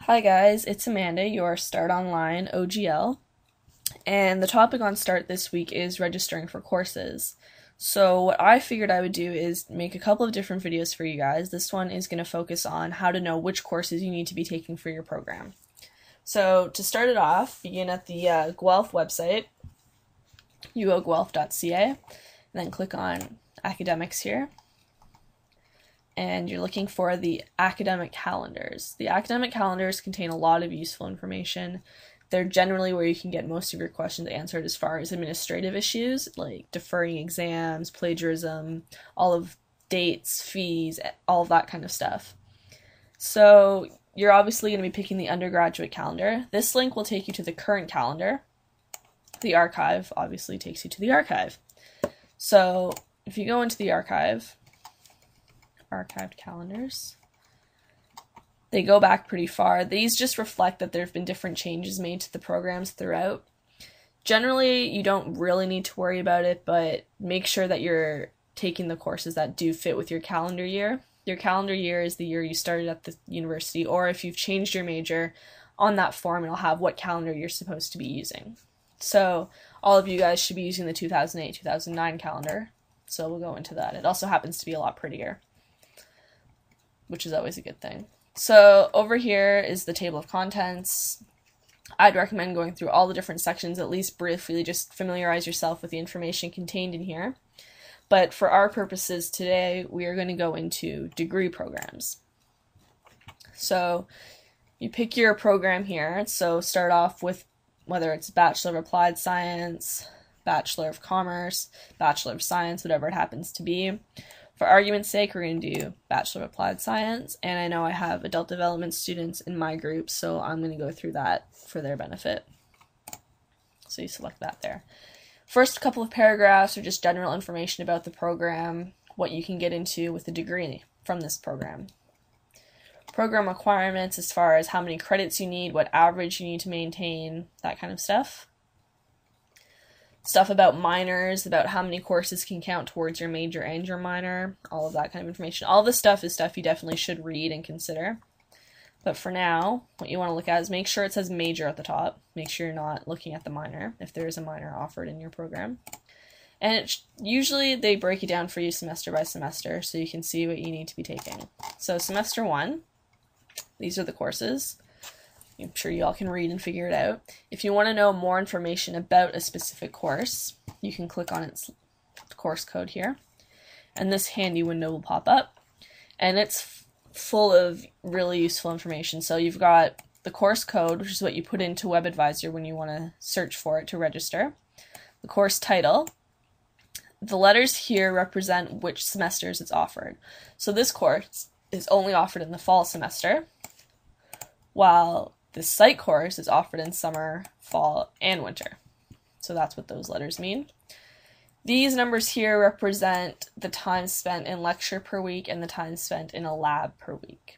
Hi guys, it's Amanda, your Start Online OGL, and the topic on Start this week is registering for courses. So what I figured I would do is make a couple of different videos for you guys. This one is going to focus on how to know which courses you need to be taking for your program. So to start it off, begin at the Guelph website, uoguelph.ca, and then click on Academics here. And you're looking for the academic calendars. The academic calendars contain a lot of useful information. They're generally where you can get most of your questions answered as far as administrative issues, like deferring exams, plagiarism, all of dates, fees, all of that kind of stuff. So you're obviously going to be picking the undergraduate calendar. This link will take you to the current calendar. The archive obviously takes you to the archive. So if you go into the archived calendars, they go back pretty far. These just reflect that there have been different changes made to the programs throughout. Generally, you don't really need to worry about it, but make sure that you're taking the courses that do fit with your calendar year. Your calendar year is the year you started at the university, or if you've changed your major, on that form it'll have what calendar you're supposed to be using. So all of you guys should be using the 2008-2009 calendar, so we'll go into that. It also happens to be a lot prettier, which is always a good thing. So over here is the table of contents. I'd recommend going through all the different sections, at least briefly, just familiarize yourself with the information contained in here. But for our purposes today, we are going to go into degree programs. So you pick your program here. So start off with whether it's Bachelor of Applied Science, Bachelor of Commerce, Bachelor of Science, whatever it happens to be. For argument's sake, we're going to do Bachelor of Applied Science, and I know I have adult development students in my group, so I'm going to go through that for their benefit. So you select that there. First couple of paragraphs are just general information about the program, what you can get into with a degree from this program. Program requirements as far as how many credits you need, what average you need to maintain, that kind of stuff. Stuff about minors, about how many courses can count towards your major and your minor, all of that kind of information. All this stuff is stuff you definitely should read and consider. But for now, what you want to look at is make sure it says major at the top. Make sure you're not looking at the minor, if there is a minor offered in your program. And usually they break it down for you semester by semester, so you can see what you need to be taking. So semester 1, these are the courses. I'm sure you all can read and figure it out. If you want to know more information about a specific course, you can click on its course code here, and this handy window will pop up, and it's full of really useful information. So you've got the course code, which is what you put into WebAdvisor when you want to search for it to register, the course title. The letters here represent which semesters it's offered. So this course is only offered in the fall semester, while this site course is offered in summer, fall, and winter. So that's what those letters mean. These numbers here represent the time spent in lecture per week and the time spent in a lab per week.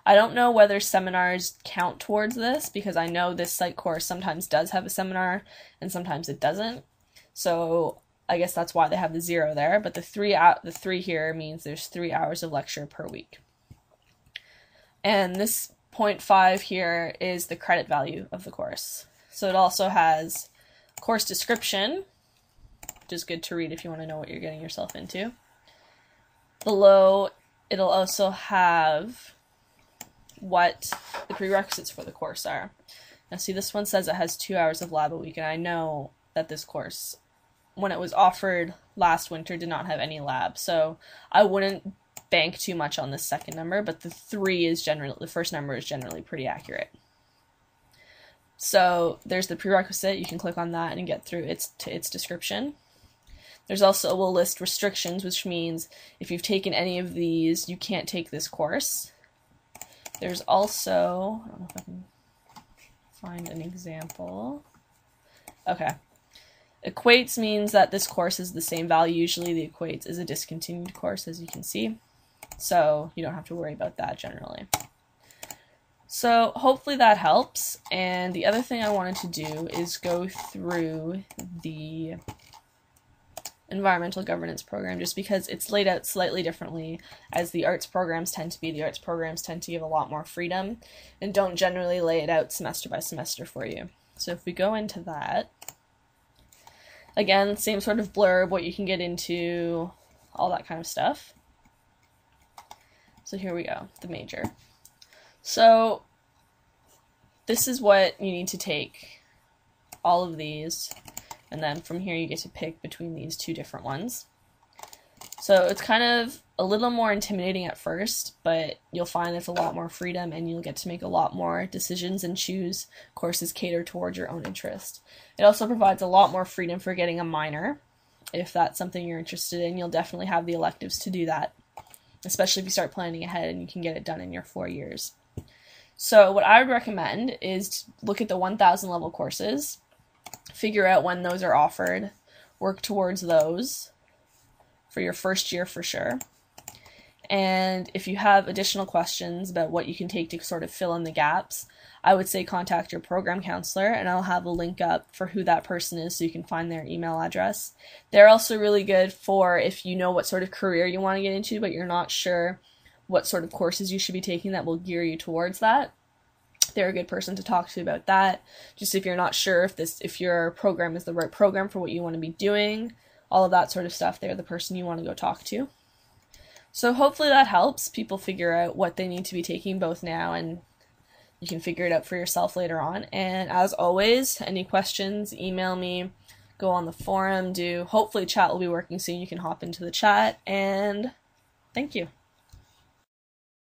I don't know whether seminars count towards this, because I know this site course sometimes does have a seminar and sometimes it doesn't. So I guess that's why they have the 0 there, but the three here means there's 3 hours of lecture per week. And this 0.5 here is the credit value of the course. So it also has course description, which is good to read if you want to know what you're getting yourself into. Below, it'll also have what the prerequisites for the course are. Now see, this one says it has 2 hours of lab a week, and I know that this course, when it was offered last winter, did not have any lab, so I wouldn't bank too much on this second number, but the first number is generally pretty accurate. So there's the prerequisite. You can click on that and get through its description. There's also, we'll list restrictions, which means if you've taken any of these, you can't take this course. There's also, I don't know if I can find an example. Okay. Equates means that this course is the same value. Usually the equates is a discontinued course, as you can see. So you don't have to worry about that generally. So hopefully that helps. And the other thing I wanted to do is go through the environmental governance program, just because it's laid out slightly differently as the arts programs tend to be. The arts programs tend to give a lot more freedom and don't generally lay it out semester by semester for you. So if we go into that, again, same sort of blurb, what you can get into, all that kind of stuff. So here we go, the major. So this is what you need to take, all of these, and then from here you get to pick between these two different ones. So it's kind of a little more intimidating at first, but you'll find there's a lot more freedom and you'll get to make a lot more decisions and choose courses catered towards your own interest. It also provides a lot more freedom for getting a minor. If that's something you're interested in, you'll definitely have the electives to do that, especially if you start planning ahead and you can get it done in your 4 years. So what I would recommend is to look at the 1000 level courses, figure out when those are offered, work towards those for your first year for sure. And if you have additional questions about what you can take to sort of fill in the gaps, I would say contact your program counselor, and I'll have a link up for who that person is so you can find their email address. They're also really good for if you know what sort of career you want to get into, but you're not sure what sort of courses you should be taking that will gear you towards that. They're a good person to talk to about that. Just if you're not sure if your program is the right program for what you want to be doing, all of that sort of stuff, they're the person you want to go talk to. So hopefully that helps people figure out what they need to be taking both now, and you can figure it out for yourself later on. And as always, any questions, email me, go on the forum, hopefully chat will be working soon. You can hop into the chat, and thank you.